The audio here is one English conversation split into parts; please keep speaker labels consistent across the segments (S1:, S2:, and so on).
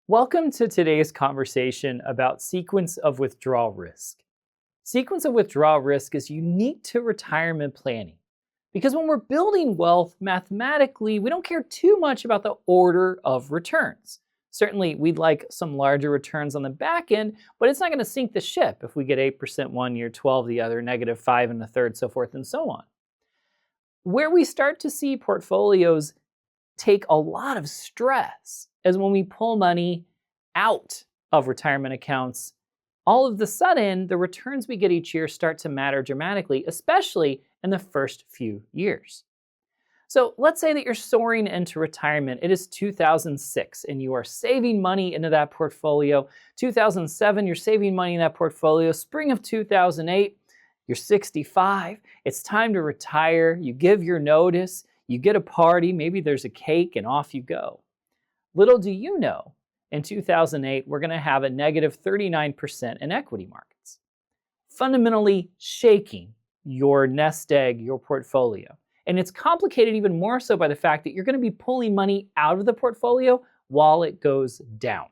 S1: Welcome to today's conversation about sequence of withdrawal risk. Sequence of withdrawal risk is unique to retirement planning because when we're building wealth mathematically, we don't care too much about the order of returns. Certainly, we'd like some larger returns on the back end, but it's not going to sink the ship if we get 8% one year, 12 the other, -5 in the third, so forth and so on. Where we start to see portfolios take a lot of stress is when we pull money out of retirement accounts. All of a sudden, the returns we get each year start to matter dramatically, especially in the first few years. So let's say that you're soaring into retirement. It is 2006 and you are saving money into that portfolio. 2007, you're saving money in that portfolio. Spring of 2008, you're 65. It's time to retire. You give your notice. You get a party. Maybe there's a cake and off you go. Little do you know, in 2008, we're going to have a negative 39% in equity markets, fundamentally shaking your nest egg, your portfolio. And it's complicated even more so by the fact that you're going to be pulling money out of the portfolio while it goes down.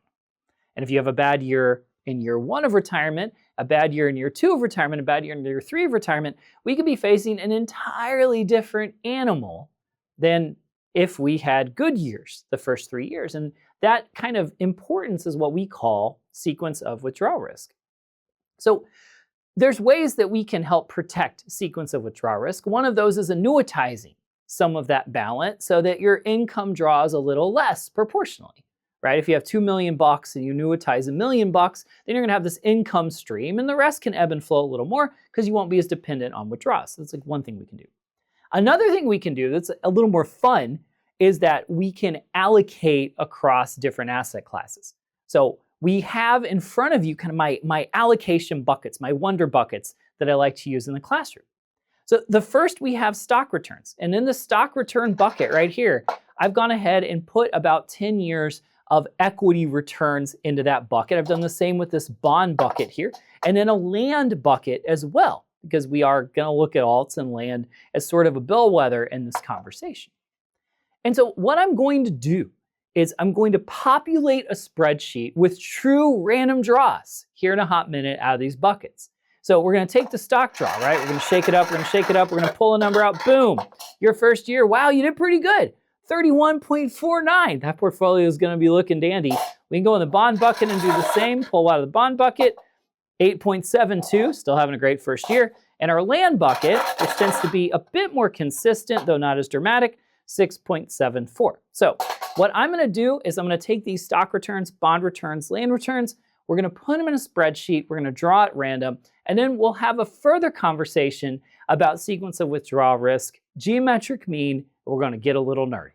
S1: And if you have a bad year in year one of retirement, a bad year in year two of retirement, a bad year in year three of retirement, we could be facing an entirely different animal than if we had good years the first 3 years. And that kind of importance is what we call sequence of withdrawal risk. So there's ways that we can help protect sequence of withdrawal risk. One of those is annuitizing some of that balance so that your income draws a little less proportionally, right? If you have $2 million and you annuitize $1 million, then you're going to have this income stream and the rest can ebb and flow a little more because you won't be as dependent on withdrawals. So that's like one thing we can do. Another thing we can do that's a little more fun is that we can allocate across different asset classes. So we have in front of you kind of my allocation buckets, my wonder buckets that I like to use in the classroom. So the first we have stock returns. And in the stock return bucket right here, I've gone ahead and put about 10 years of equity returns into that bucket. I've done the same with this bond bucket here, and then a land bucket as well, because we are going to look at alts and land as sort of a bellwether in this conversation. And so what I'm going to do is I'm going to populate a spreadsheet with true random draws here in a hot minute out of these buckets. So we're going to take the stock draw, right? We're going to shake it up, we're going to shake it up, we're going to pull a number out, boom. Your first year, wow, you did pretty good. 31.49. That portfolio is going to be looking dandy. We can go in the bond bucket and do the same, pull out of the bond bucket. 8.72, still having a great first year. And our land bucket, which tends to be a bit more consistent, though not as dramatic, 6.74. So what I'm going to do is I'm going to take these stock returns, bond returns, land returns, we're going to put them in a spreadsheet, we're going to draw at random, and then we'll have a further conversation about sequence of withdrawal risk, geometric mean, we're going to get a little nerdy.